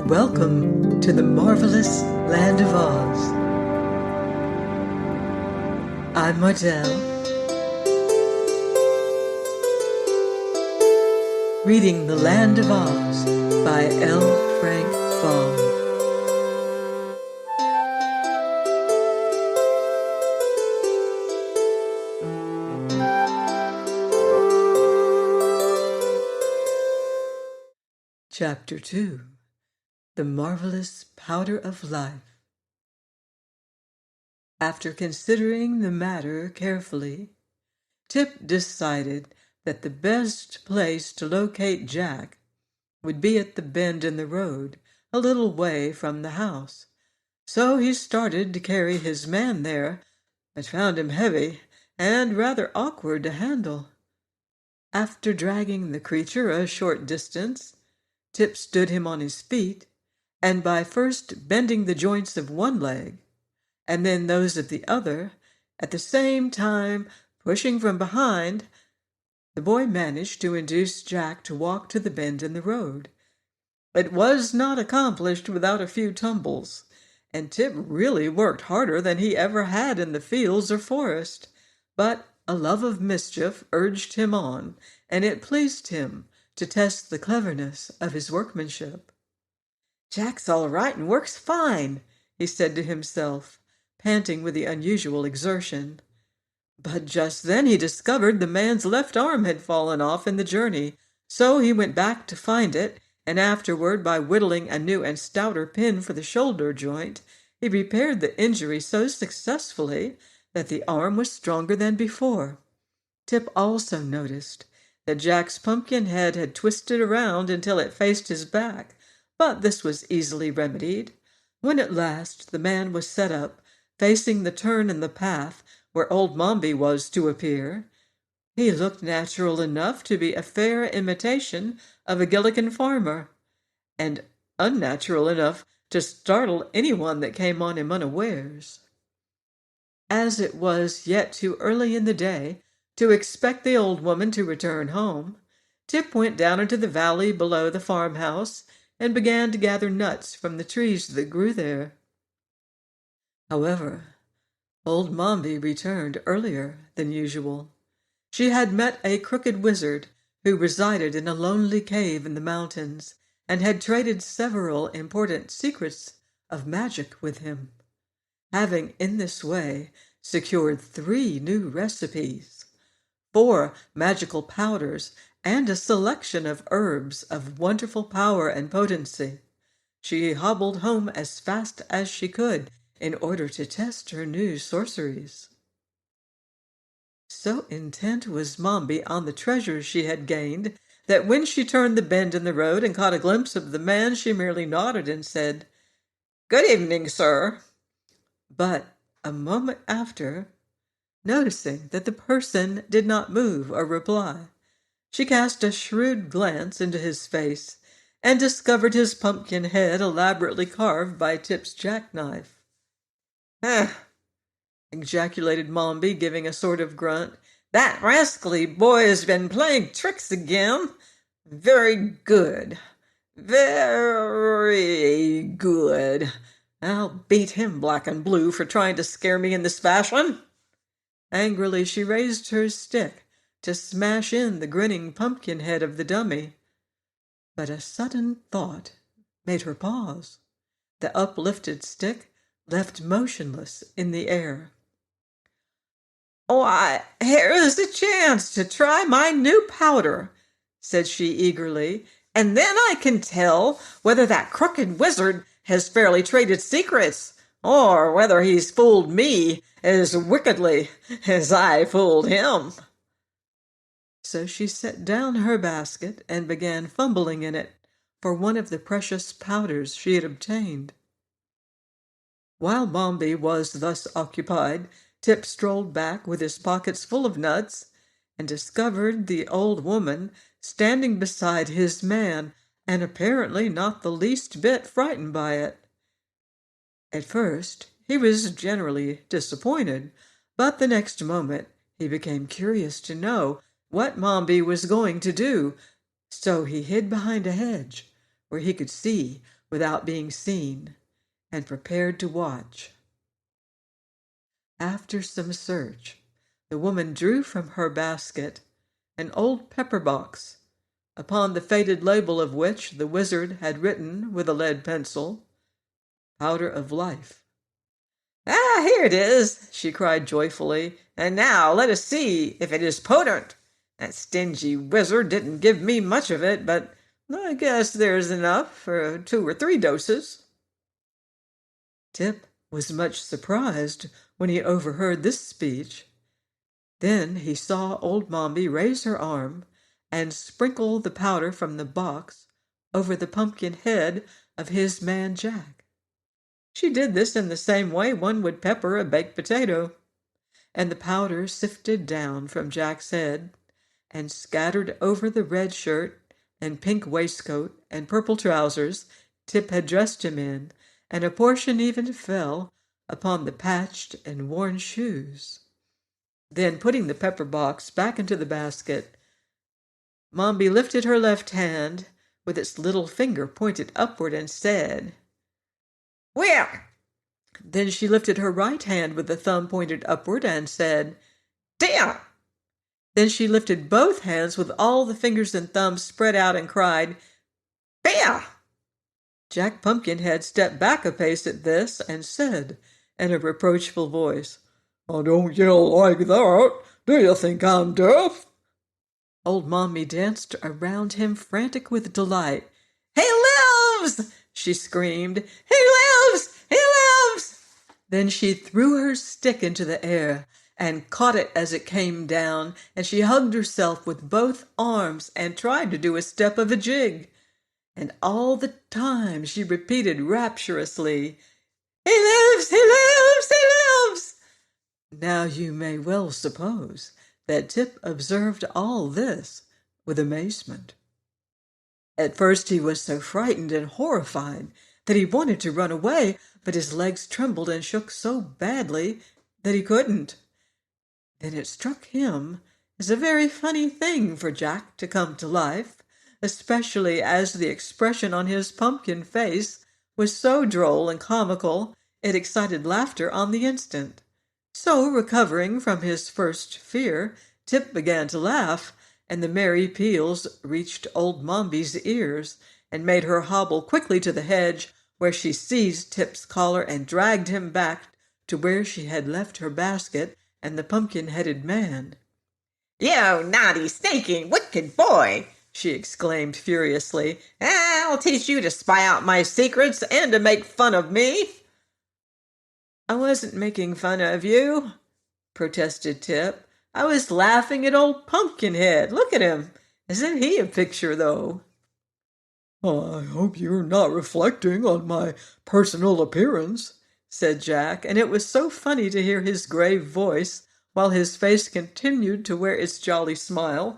Welcome to the marvelous land of Oz. I'm Martell, reading The Land of Oz by L. Frank Baum. Chapter 2. The Marvelous Powder of Life. After considering the matter carefully, Tip decided that the best place to locate Jack would be at the bend in the road, a little way from the house. So he started to carry his man there, but found him heavy and rather awkward to handle. After dragging the creature a short distance, Tip stood him on his feet, and by first bending the joints of one leg, and then those of the other, at the same time pushing from behind, the boy managed to induce Jack to walk to the bend in the road. It was not accomplished without a few tumbles, and Tip really worked harder than he ever had in the fields or forest. But a love of mischief urged him on, and it pleased him to test the cleverness of his workmanship. "Jack's all right and works fine," he said to himself, panting with the unusual exertion. But just then he discovered the man's left arm had fallen off in the journey, so he went back to find it, and afterward, by whittling a new and stouter pin for the shoulder joint, he repaired the injury so successfully that the arm was stronger than before. Tip also noticed that Jack's pumpkin head had twisted around until it faced his back, but this was easily remedied. When at last the man was set up, facing the turn in the path where old Mombi was to appear, he looked natural enough to be a fair imitation of a Gilligan farmer, and unnatural enough to startle anyone that came on him unawares. As it was yet too early in the day to expect the old woman to return home, Tip went down into the valley below the farmhouse and began to gather nuts from the trees that grew there. However, old Mombi returned earlier than usual. She had met a crooked wizard who resided in a lonely cave in the mountains, and had traded several important secrets of magic with him, having in this way secured 3 new recipes, 4 magical powders, and a selection of herbs of wonderful power and potency. She hobbled home as fast as she could in order to test her new sorceries. So intent was Mombi on the treasure she had gained that when she turned the bend in the road and caught a glimpse of the man, she merely nodded and said, "Good evening, sir." But a moment after, noticing that the person did not move or reply, she cast a shrewd glance into his face and discovered his pumpkin head elaborately carved by Tip's jackknife. "Eh," ejaculated Mombi, giving a sort of grunt. "That rascally boy has been playing tricks again. Very good. Very good. I'll beat him black and blue for trying to scare me in this fashion." Angrily she raised her stick to smash in the grinning pumpkin head of the dummy. But a sudden thought made her pause. The uplifted stick left motionless in the air. "Why, here is a chance to try my new powder," said she eagerly, "and then I can tell whether that crooked wizard has fairly traded secrets, or whether he's fooled me as wickedly as I fooled him." So she set down her basket and began fumbling in it for one of the precious powders she had obtained. While Mombi was thus occupied, Tip strolled back with his pockets full of nuts, and discovered the old woman standing beside his man, and apparently not the least bit frightened by it. At first he was generally disappointed, but the next moment he became curious to know what Mombi was going to do, so he hid behind a hedge, where he could see without being seen, and prepared to watch. After some search, the woman drew from her basket an old pepper box, upon the faded label of which the wizard had written with a lead pencil, "Powder of Life." "Ah, here it is!" she cried joyfully. "And now let us see if it is potent. That stingy wizard didn't give me much of it, but I guess there's enough for 2 or 3 doses." Tip was much surprised when he overheard this speech. Then he saw old Mombi raise her arm and sprinkle the powder from the box over the pumpkin head of his man Jack. She did this in the same way one would pepper a baked potato, and the powder sifted down from Jack's head and scattered over the red shirt and pink waistcoat and purple trousers Tip had dressed him in, and a portion even fell upon the patched and worn shoes. Then, putting the pepper box back into the basket, Mombi lifted her left hand with its little finger pointed upward and said, "Well!" Then she lifted her right hand with the thumb pointed upward and said, "Down!" Then she lifted both hands with all the fingers and thumbs spread out and cried, "Bear!" Jack Pumpkinhead stepped back a pace at this and said in a reproachful voice, "Oh, don't yell like that. Do you think I'm deaf?" Old Mombi danced around him frantic with delight. "He lives!" she screamed. "He lives! He lives!" Then she threw her stick into the air and caught it as it came down, and she hugged herself with both arms and tried to do a step of a jig. And all the time she repeated rapturously, "He lives! He lives! He lives!" Now you may well suppose that Tip observed all this with amazement. At first he was so frightened and horrified that he wanted to run away, but his legs trembled and shook so badly that he couldn't. Then it struck him as a very funny thing for Jack to come to life, especially as the expression on his pumpkin face was so droll and comical it excited laughter on the instant. So, recovering from his first fear, Tip began to laugh, and the merry peals reached old Mombi's ears and made her hobble quickly to the hedge, where she seized Tip's collar and dragged him back to where she had left her basket and the pumpkin-headed man. "You naughty, sneaking, wicked boy!" she exclaimed furiously. "I'll teach you to spy out my secrets and to make fun of me." "I wasn't making fun of you," protested Tip. "I was laughing at old Pumpkinhead. Look at him. Isn't he a picture, though?" "I hope you're not reflecting on my personal appearance," said Jack, and it was so funny to hear his grave voice while his face continued to wear its jolly smile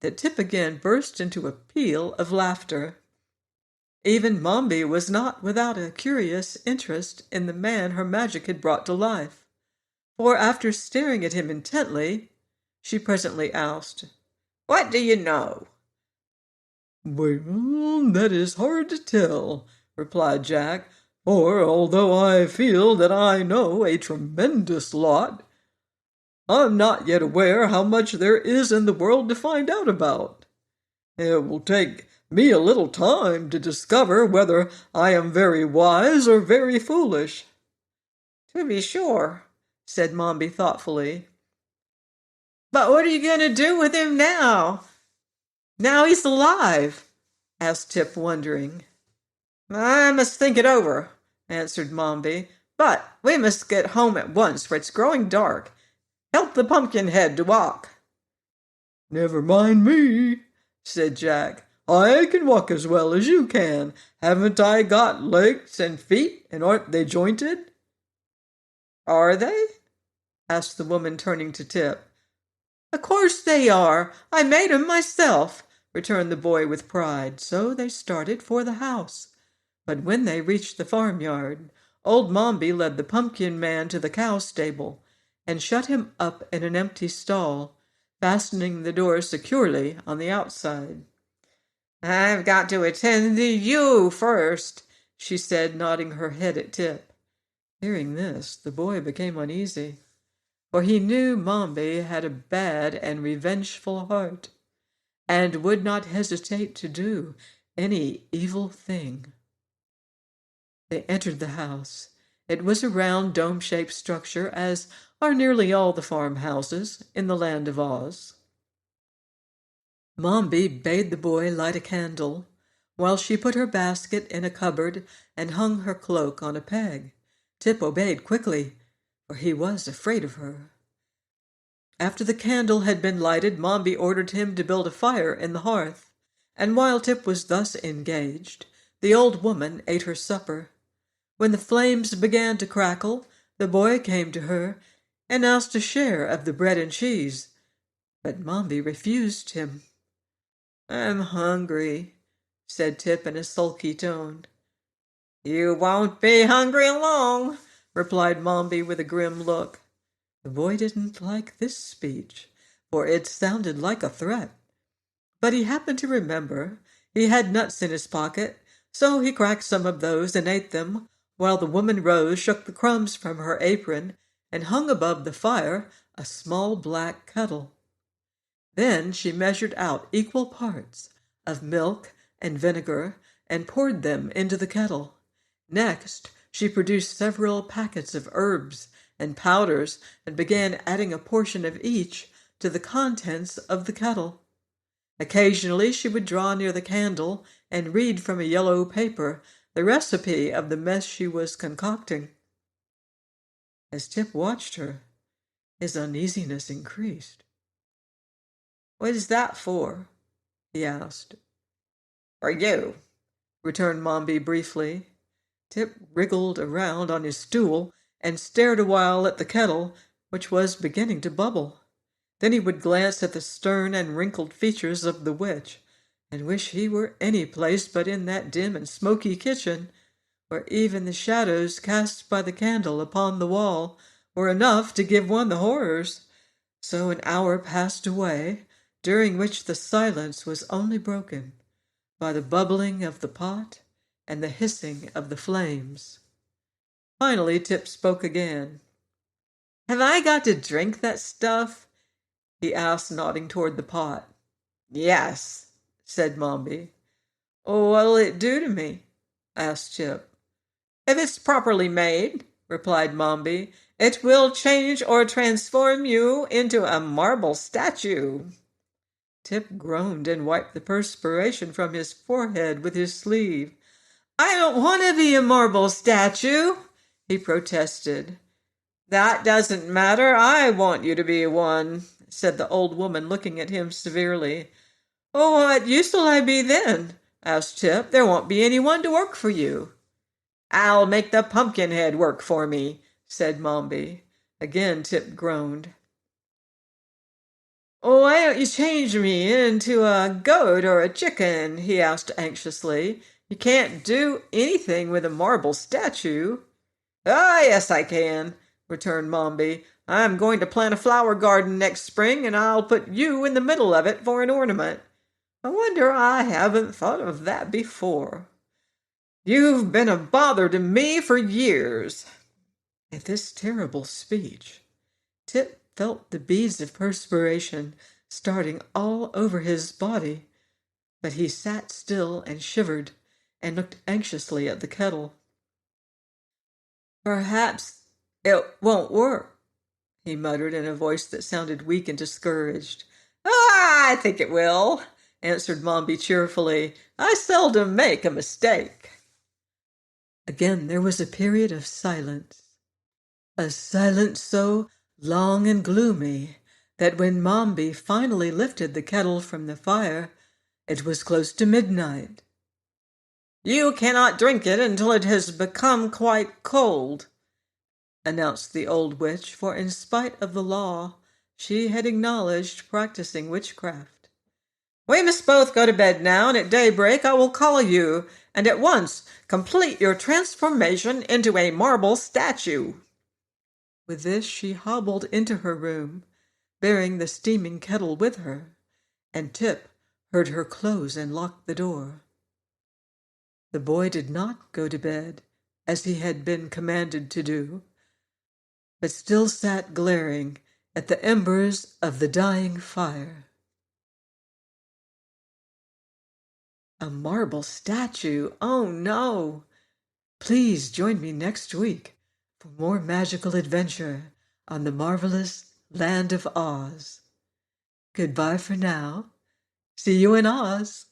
that Tip again burst into a peal of laughter. Even Mombi was not without a curious interest in the man her magic had brought to life, for after staring at him intently, she presently asked, "What do you know?" "Well, that is hard to tell," replied Jack, "for although I feel that I know a tremendous lot, I'm not yet aware how much there is in the world to find out about. It will take me a little time to discover whether I am very wise or very foolish." "To be sure," said Mombi thoughtfully. "But what are you going to do with him now he's alive?" asked Tip, wondering. "I must think it over," answered Mombi. "But we must get home at once, for it's growing dark. Help the Pumpkinhead to walk." "Never mind me," said Jack. "I can walk as well as you can. Haven't I got legs and feet, and aren't they jointed?" "Are they?" asked the woman, turning to Tip. "Of course they are. I made 'em myself," returned the boy with pride. So they started for the house. But when they reached the farmyard, old Mombi led the pumpkin man to the cow stable and shut him up in an empty stall, fastening the door securely on the outside. "I've got to attend to you first," she said, nodding her head at Tip. Hearing this, the boy became uneasy, for he knew Mombi had a bad and revengeful heart, and would not hesitate to do any evil thing. They entered the house. It was a round, dome-shaped structure, as are nearly all the farmhouses in the land of Oz. Mombi bade the boy light a candle, while she put her basket in a cupboard and hung her cloak on a peg. Tip obeyed quickly, for he was afraid of her. After the candle had been lighted, Mombi ordered him to build a fire in the hearth, and while Tip was thus engaged, the old woman ate her supper. When the flames began to crackle, the boy came to her and asked a share of the bread and cheese, but Mombi refused him. "I'm hungry," said Tip in a sulky tone. "You won't be hungry long," replied Mombi with a grim look. The boy didn't like this speech, for it sounded like a threat. But he happened to remember he had nuts in his pocket, so he cracked some of those and ate them, while the woman rose, shook the crumbs from her apron, and hung above the fire a small black kettle. Then she measured out equal parts of milk and vinegar and poured them into the kettle. Next, she produced several packets of herbs and powders and began adding a portion of each to the contents of the kettle. Occasionally she would draw near the candle and read from a yellow paper the recipe of the mess she was concocting. As Tip watched her, his uneasiness increased. "What is that for?" he asked. "For you," returned Mombi briefly. Tip wriggled around on his stool and stared a while at the kettle, which was beginning to bubble. Then he would glance at the stern and wrinkled features of the witch, and wish he were any place but in that dim and smoky kitchen, where even the shadows cast by the candle upon the wall were enough to give one the horrors. So an hour passed away, during which the silence was only broken by the bubbling of the pot and the hissing of the flames. Finally, Tip spoke again. "Have I got to drink that stuff?" he asked, nodding toward the pot. "Yes," said Mombi. "What'll it do to me?" asked Tip. "If it's properly made," replied Mombi, "it will change or transform you into a marble statue." Tip groaned and wiped the perspiration from his forehead with his sleeve. "I don't want to be a marble statue," he protested. "That doesn't matter. I want you to be one," said the old woman, looking at him severely. "What use will I be then?" asked Tip. "There won't be anyone to work for you." "I'll make the Pumpkinhead work for me," said Mombi. Again Tip groaned. "Why don't you change me into a goat or a chicken?" he asked anxiously. "You can't do anything with a marble statue." "Ah, yes, I can," returned Mombi. "I'm going to plant a flower garden next spring, and I'll put you in the middle of it for an ornament. I wonder I haven't thought of that before. You've been a bother to me for years." At this terrible speech, Tip felt the beads of perspiration starting all over his body, but he sat still and shivered and looked anxiously at the kettle. "Perhaps it won't work," he muttered in a voice that sounded weak and discouraged. "Ah, I think it will," answered Mombi cheerfully. "I seldom make a mistake." Again there was a period of silence, a silence so long and gloomy that when Mombi finally lifted the kettle from the fire, it was close to midnight. "You cannot drink it until it has become quite cold," announced the old witch, for in spite of the law, she had acknowledged practicing witchcraft. "We must both go to bed now, and at daybreak I will call you, and at once complete your transformation into a marble statue." With this she hobbled into her room, bearing the steaming kettle with her, and Tip heard her close and lock the door. The boy did not go to bed, as he had been commanded to do, but still sat glaring at the embers of the dying fire. A marble statue! Oh no! Please join me next week for more magical adventure on the marvelous Land of Oz. Goodbye for now. See you in Oz.